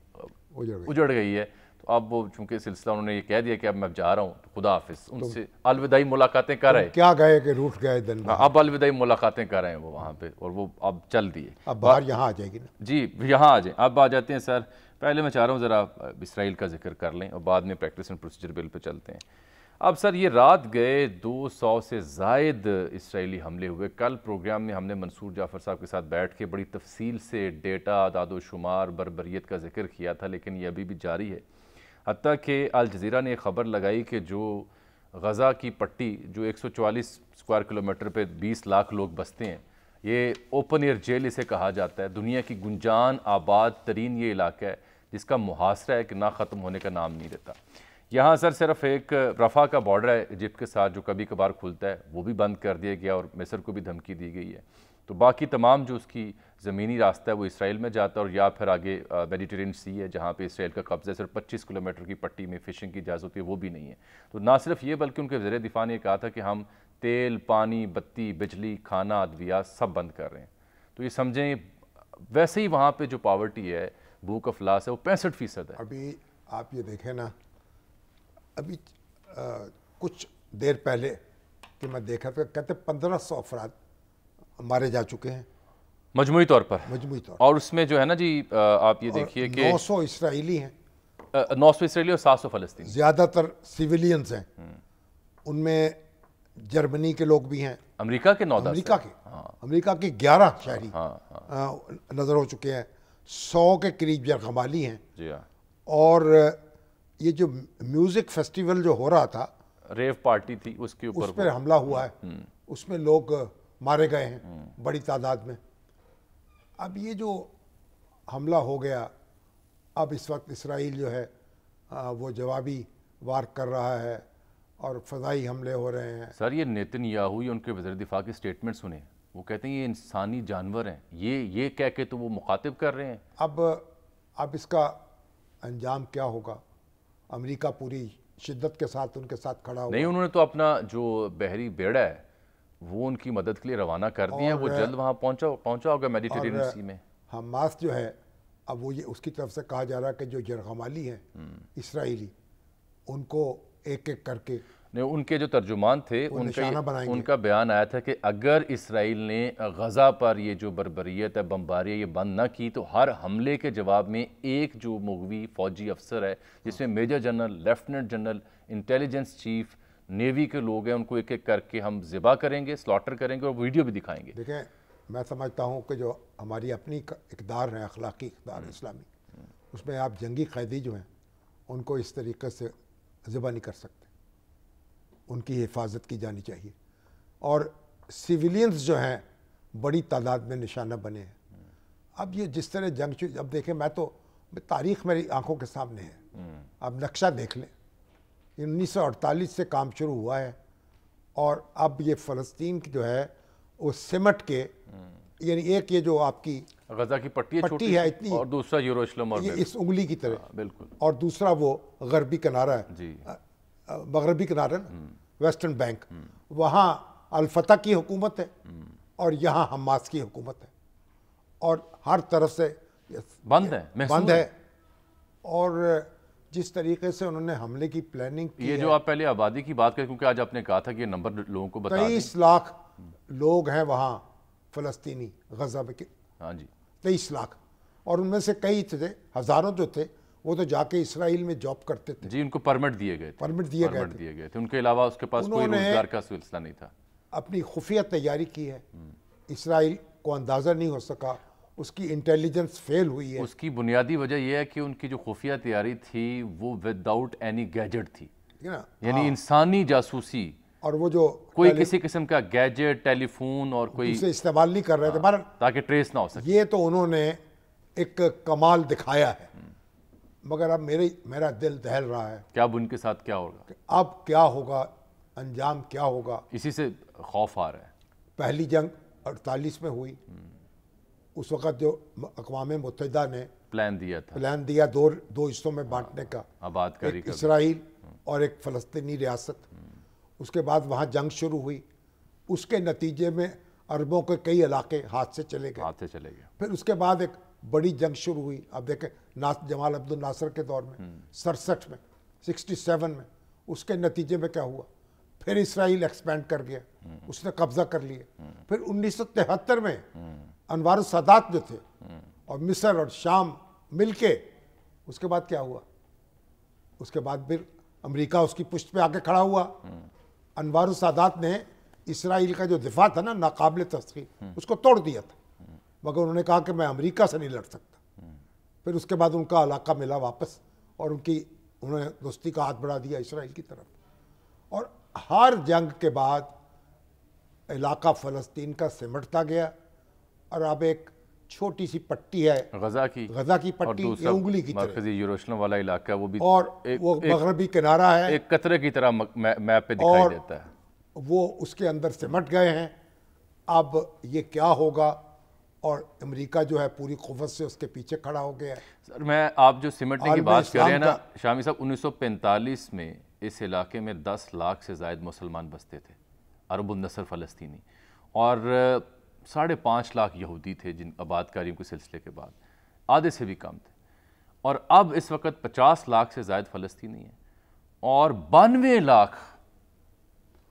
उजड़ गई है, तो अब वो चूंकि सिलसिला उन्होंने ये कह दिया कि अब मैं जा रहा हूँ, तो खुदा हाफिज, उनसे अलविदाई मुलाकातें कर रहे हैं। क्या गए कि रूठ गए दिन भर। अब अलविदाई मुलाकातें कर रहे हैं वो वहाँ पे, और वो अब चल दिए। अब बाहर यहाँ आ जाएगी ना जी, यहाँ आ जाएं। अब आ जाते हैं सर, पहले मैं चाह रहा हूँ ज़रा इसराइल का जिक्र कर लें और बाद में practice and procedure bill pay चलते हैं। अब सर ये रात गए 200 से ज़ायद इसराइली हमले हुए। कल प्रोग्राम में हमने मंसूर जाफ़र साहब के साथ बैठ के बड़ी तफसील से डेटा, आदाद शुमार, बर्बरियत का जिक्र किया था, लेकिन ये अभी भी जारी है। हत्ता कि अल जज़ीरा ने खबर लगाई कि जो गज़ा की पट्टी, जो 144 स्क्वायर किलोमीटर पे 20 लाख लोग बसते हैं, ये ओपन एयर जेल इसे कहा जाता है। दुनिया की गुंजान आबाद तरीन ये इलाका है जिसका मुहासरा है कि ना ख़त्म होने का नाम नहीं रहता। यहाँ सर सिर्फ एक रफ़ा का बॉर्डर है इजिप्ट के साथ जो कभी कभार खुलता है, वो भी बंद कर दिया गया और मिस्र को भी धमकी दी गई है। तो बाकी तमाम जो उसकी ज़मीनी रास्ता है वो इसराइल में जाता है, और या फिर आगे मेडिटेरेनियन सी है जहाँ पे इसराइल का कब्ज़ा है। सिर्फ 25 किलोमीटर की पट्टी में फ़िशिंग की इजाज़त होती है, वो भी नहीं है। तो ना सिर्फ ये बल्कि उनके वज़ीर दिफ़ा ने कहा था कि हम तेल, पानी, बत्ती, बिजली, खाना, अद्वियात सब बंद कर रहे हैं। तो ये समझें वैसे ही वहाँ पे जो पावर्टी है, भूख अफलास है, वो 65% है। अभी आप ये देखें ना, अभी कुछ देर पहले कि मैं देखा था, कहते 1500 अफराद मारे जा चुके हैं मजमूई तौर पर, और उसमें जो है ना जी आप ये देखिए कि 900 इसराइली हैं, 900 इसराइली और 700 फ़लस्तीनी, ज़्यादातर सिविलियंस हैं। उनमें जर्मनी के लोग भी हैं, अमेरिका के 9 अमेरिका के 11 शहरी नज़र हो चुके हैं, 100 के करीब जरगमाली हैं जी हाँ। और ये जो म्यूज़िक फेस्टिवल जो हो रहा था, रेव पार्टी थी, उसके ऊपर उस पर हमला हुआ है, उसमें लोग मारे गए हैं बड़ी तादाद में। अब ये जो हमला हो गया, अब इस वक्त इसराइल जो है वो जवाबी वार कर रहा है और फ़ज़ाई हमले हो रहे हैं। सर ये नेतन्याहू या उनके वज़ीर दिफ़ा के स्टेटमेंट सुने, वो कहते हैं ये इंसानी जानवर हैं, ये कह के तो वो मुखातिब कर रहे हैं। अब इसका अंजाम क्या होगा? अमेरिका पूरी शिद्दत के साथ उनके साथ खड़ा हुआ। नहीं, उन्होंने तो अपना जो बहरी बेड़ा है वो उनकी मदद के लिए रवाना कर दिया, वो जल्द वहाँ पहुँचा होगा मेडिटेरेनियन सी में। हमास जो है, अब वो ये उसकी तरफ से कहा जा रहा है कि जो जरगमाली हैं इसराइली, उनको एक एक करके नहीं, उनके जो तर्जुमान थे उनका बयान आया था कि अगर इसराइल ने गज़ा पर ये जो बर्बरियत है, बमबारी है, ये बंद न की तो हर हमले के जवाब में एक जो मुगवी फ़ौजी अफसर है, जिसमें major general, lieutenant general, intelligence chief, navy के लोग हैं, उनको एक एक करके हम ज़िबा करेंगे, स्लॉटर करेंगे और वीडियो भी दिखाएंगे। देखें, मैं समझता हूँ कि जो हमारी अपनी इक़दार है, अखलाकी इक़दार इस्लामी, उसमें आप जंगी कैदी जो हैं उनको इस तरीके से ज़िबा नहीं कर सकते, उनकी हिफाजत की जानी चाहिए। और सिविलियंस जो हैं बड़ी तादाद में निशाना बने हैं। अब ये जिस तरह जंग, अब देखें, मैं तो तारीख़ मेरी आंखों के सामने है, अब नक्शा देख लें, 1948 से काम शुरू हुआ है और अब ये फ़लस्तीन की जो है वो सिमट के, यानी एक ये जो आपकी गज़ा की पट्टी है इतनी, और दूसरा यरूशलेम और ये इस उंगली की तरह, बिल्कुल, और दूसरा वो गरबी किनारा है जी, मगरबी किनारा वेस्टर्न बैंक, वहाँ अल-फतह की हुकूमत है और यहाँ हमास की हुकूमत है, और हर तरफ से बंद है। और जिस तरीके से उन्होंने हमले की प्लानिंग की, ये जो आप पहले आबादी की बात करें, क्योंकि आज आपने कहा था कि ये नंबर लोगों को बता दें, 23 लाख लोग हैं वहाँ फ़लस्तीनी गज़ा में, हाँ जी 23 लाख, और उनमें से कई थे, हज़ारों जो थे वो तो जाके इसराइल में जॉब करते थे जी, उनको परमिट दिए गए थे, उनके अलावा उसके पास कोई रोजगार का सिलसिला नहीं था। अपनी खुफिया तैयारी की है इसराइल को अंदाज़ा नहीं हो सका, उसकी इंटेलिजेंस फेल हुई है। उसकी बुनियादी वजह यह है कि उनकी जो खुफिया तैयारी थी वो विदाउट एनी गैजेट थी, यानी इंसानी जासूसी, और वो जो कोई किसी किस्म का गैजेट, टेलीफोन और कोई उसे इस्तेमाल नहीं कर रहे थे, पर ताकि ट्रेस ना हो सके। ये तो उन्होंने एक कमाल दिखाया है। मगर अब मेरा दिल दहल रहा है क्या अब उनके साथ क्या होगा, कि अब क्या होगा, अंजाम क्या होगा। इसी से खौफ आ रहा है। पहली जंग 48 में हुई, उस वक़्त जो अक़वाम मुत्तहिदा ने प्लान दिया दो हिस्सों में बांटने का, आबादकारी एक इसराइल और एक फ़लस्तीनी रियासत। उसके बाद वहाँ जंग शुरू हुई, उसके नतीजे में अरबों के कई इलाके हाथ से चले गए। फिर उसके बाद एक बड़ी जंग शुरू हुई। अब देखें जमाल अब्दुल नासर के दौर में 67 में, 67 में, उसके नतीजे में क्या हुआ, फिर इसराइल एक्सपेंड कर गया, उसने कब्जा कर लिया। फिर 1973 में अनवार सादात जो थे और मिस्र और शाम मिलके, उसके बाद क्या हुआ, उसके बाद फिर अमेरिका उसकी पुष्ट पे आके खड़ा हुआ। अनवार सादात ने इसराइल का जो दिफा था ना, नाकाबिल तस्खीर, उसको तोड़ दिया था, मगर उन्होंने कहा कि मैं अमेरिका से नहीं लड़ सकता। फिर उसके बाद उनका इलाका मिला वापस, और उन्होंने दोस्ती का हाथ बढ़ा दिया इसराइल की तरफ। और हर जंग के बाद इलाका फ़लस्तीन का सिमटता गया, और अब एक छोटी सी पट्टी है गज़ा की पट्टी, ये उंगली की तरह, मरकज़ी यरूशलेम वाला इलाका, वो भी और वो मगरबी किनारा है, एक कतरे की तरह मैप पे दिखाई देता है। वो उसके अंदर सिमट गए हैं। अब ये क्या होगा, और अमेरिका जो है पूरी क़ुव्वत से उसके पीछे खड़ा हो गया है। सर, मैं आप जो सिमटने की बात कर रहे हैं ना शामी साहब, 1945 में इस इलाके में 10 लाख से ज़ायद मुसलमान बसते थे, अरबुल नस्ल फ़लस्तीनी, और 5.5 लाख यहूदी थे जिन आबादकारियों के सिलसिले के बाद, आधे से भी कम थे। और अब इस वक्त 50 लाख से ज़ायद फ़लस्तीनी हैं, और 92 लाख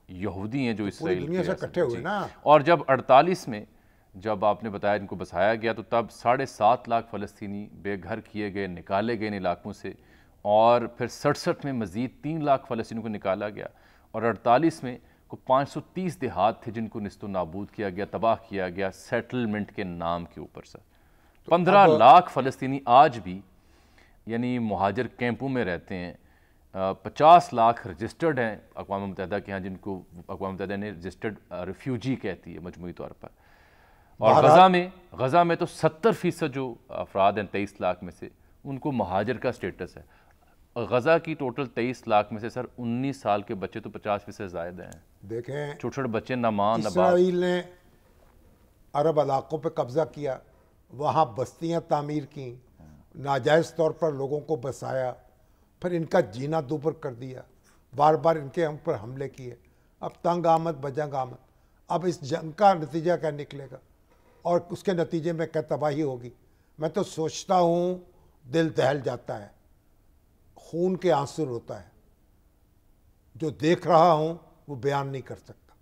यहूदी हैं जो इसराइल दुनिया से इकट्ठे हुए ना। और जब 48 में जब आपने बताया इनको बसाया गया, तो तब 7.5 लाख फ़लस्तीनी बेघर किए गए, निकाले गए इन इलाकों से, और फिर 67 में मज़ीद 3 लाख फ़लस्तीनियों को निकाला गया, और 48 में को 530 देहात थे जिनको निस्तो नाबूद किया गया, तबाह किया गया सेटलमेंट के नाम के ऊपर। सर, 15 लाख फ़लस्तीनी आज भी यानी मुहाजिर कैंपों में रहते हैं। 50 लाख रजिस्टर्ड हैं अक़वाम मुत्तहिदा के यहाँ, जिनको अक़वाम मुत्तहिदा ने रजिस्टर्ड रिफ्यूजी कहती है मजमूई तौर पर। और गज़ा में तो 70% जो अफराद हैं 23 लाख में से, उनको मुहाजिर का स्टेटस है। गज़ा की टोटल 23 लाख में से सर 19 साल के बच्चे तो 50% से ज़ायद हैं। देखें, छोटे छोटे बच्चे, ना माँ ना बाप। इसराइल ने अरब इलाकों पे कब्ज़ा किया, वहाँ बस्तियाँ तामीर की, नाजायज़ तौर पर लोगों को बसाया, फिर इनका जीना दूभर कर दिया, बार बार इनके हम पर हमले किए। अब तंग आमद बजंग आमद। अब इस जंग का नतीजा क्या निकलेगा, और उसके नतीजे में क्या तबाही होगी। मैं तो सोचता हूँ, दिल दहल जाता है, खून के आंसू रोता है। जो देख रहा हूँ वो बयान नहीं कर सकता।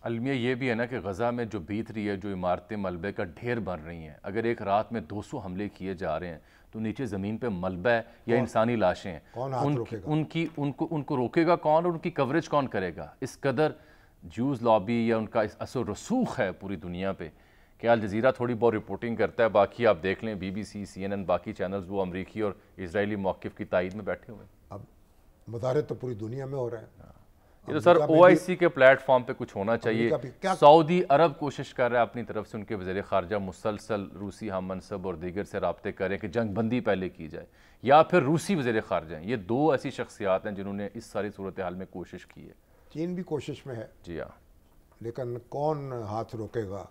अलमिया ये भी है ना कि गज़ा में जो बीत रही है, जो इमारतें मलबे का ढेर बन रही हैं, अगर एक रात में 200 हमले किए जा रहे हैं, तो नीचे ज़मीन पे मलबा है या इंसानी लाशें हैं, कौन हाथ रोकेगा? उनको रोकेगा कौन, और उनकी कवरेज कौन करेगा। इस कदर जूज़ लॉबी या उनका इस असर रसूख है पूरी दुनिया पे कि अल जज़ीरा थोड़ी बहुत रिपोर्टिंग करता है, बाकी आप देख लें BBC, CNN, बाकी चैनल्स वो अमरीकी और इजरायली मौक़िफ़ की तायद में बैठे हुए हैं। अब मुदारे तो पूरी दुनिया में हो रहे हैं। ये तो सर OIC के प्लेटफॉर्म पे कुछ होना चाहिए। सऊदी अरब कोशिश कर रहा है अपनी तरफ से, उनके वज़ीर ख़ारजा मुसलसल रूसी हम मनसब और दीगर से राब्ते करें कि जंग बंदी पहले की जाए, या फिर रूसी वज़ीर ख़ारजा हैं। ये 2 ऐसी शख्सियात हैं जिन्होंने इस सारी सूरत हाल में कोशिश की है। चीन भी कोशिश में है, जी हाँ, लेकिन कौन हाथ रोकेगा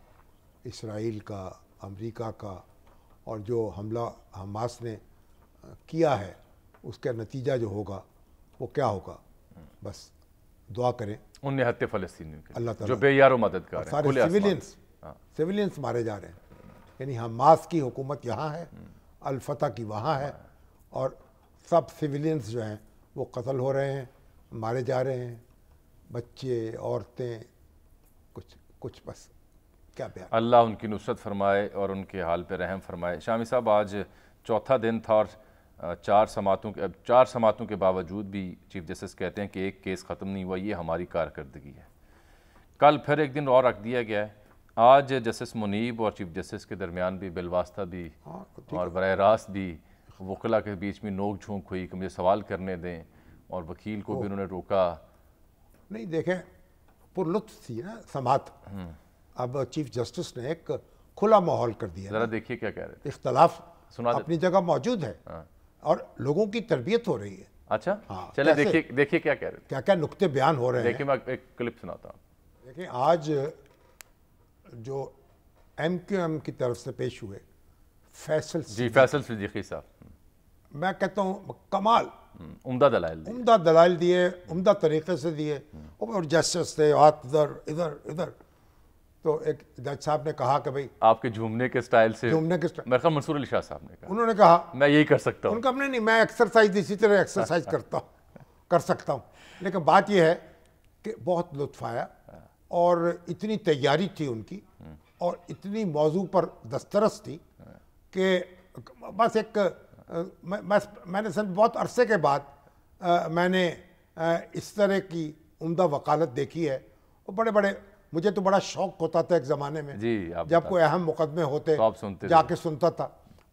इसराइल का, अमेरिका का, और जो हमला हमास ने किया है उसका नतीजा जो होगा वो क्या होगा। बस दुआ करें उन निहत्ते फ़लस्तीनियों के अल्लाह ताला, जो बेयारो मददगार हैं। सारे सिविलियंस मारे जा रहे हैं। यानी हमास की हुकूमत यहाँ है, अल-फतह की वहाँ है, और सब सिविलियंस जो हैं वो कत्ल हो रहे हैं, मारे जा रहे हैं, बच्चे, औरतें, कुछ बस क्या बयान। अल्लाह उनकी नुसरत फरमाए और उनके हाल पे रहम फरमाए। शामी साहब, आज चौथा दिन था और 4 समातों के बावजूद भी चीफ जस्टिस कहते हैं कि एक केस ख़त्म नहीं हुआ, ये हमारी कारकर्दगी है। कल फिर एक दिन और रख दिया गया है। آج جسٹس منیب اور چیف جسٹس کے درمیان بھی بالواسطہ بھی اور براہ راست بھی وکلاء کے بیچ میں نوک جھونک ہوئی کہ مجھے سوال کرنے دیں، اور وکیل کو بھی انہوں نے روکا. نہیں دیکھیں پر لطف تھی نا سماعت. اب چیف جسٹس نے ایک کھلا ماحول کر دیا. ذرا دیکھیے کیا کہہ رہے تھے. اختلاف اپنی جگہ موجود ہے اور لوگوں کی تربیت ہو رہی ہے. اچھا چلے دیکھیے کیا کہہ رہے تھے. کیا کیا نکتے بیان ہو رہے ہیں. دیکھیں میں ایک کلپ سناتا ہوں. دیکھیں آج جو ایم کیو ایم کی طرف سے پیش ہوئے فیصل صدیقی صاحب، میں کہتا ہوں کمال عمدہ دلائل دیے، عمدہ طریقے سے دیے. اور جسٹس تھے ہاتھ ادھر ادھر. تو ایک جج صاحب نے کہا کہ بھائی آپ کے جھومنے کے سٹائل سے، میرے خیال منصور علی شاہ صاحب نے کہا، انہوں نے کہا میں یہی کر سکتا ہوں. ان کا نہیں میں ایکسرسائز اسی طرح ایکسرسائز کر سکتا ہوں. لیکن بات یہ ہے کہ بہت لطف آیا اور اتنی تیاری تھی ان کی اور اتنی موضوع پر دسترس تھی کہ بس ایک میں نے بہت عرصے کے بعد میں نے اس طرح کی عمدہ وکالت دیکھی ہے. اور بڑے مجھے تو بڑا شوق ہوتا تھا ایک زمانے میں جب کوئی اہم مقدمے ہوتے جا کے سنتا تھا.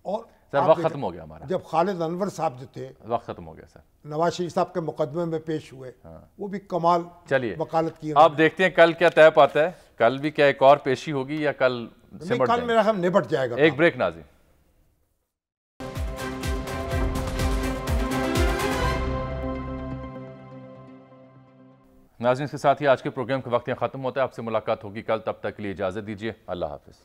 اور سر وقت ختم ہو گیا ہمارا. جب خالد انور صاحب جو تھے وقت ختم ہو گیا سر، نواز شریف صاحب کے مقدمے میں پیش ہوئے، وہ بھی کمال وکالت کی. آپ دیکھتے ہیں کل کیا طے پاتا ہے. کل بھی کیا ایک اور پیشی ہوگی یا کل میرا خیال نبٹ جائے گا. ایک بریک ناظرین. ناظرین اس کے ساتھ ہی آج کے پروگرام کا وقت یہاں ختم ہوتا ہے. آپ سے ملاقات ہوگی کل، تب تک کے لیے اجازت دیجیے. اللہ حافظ.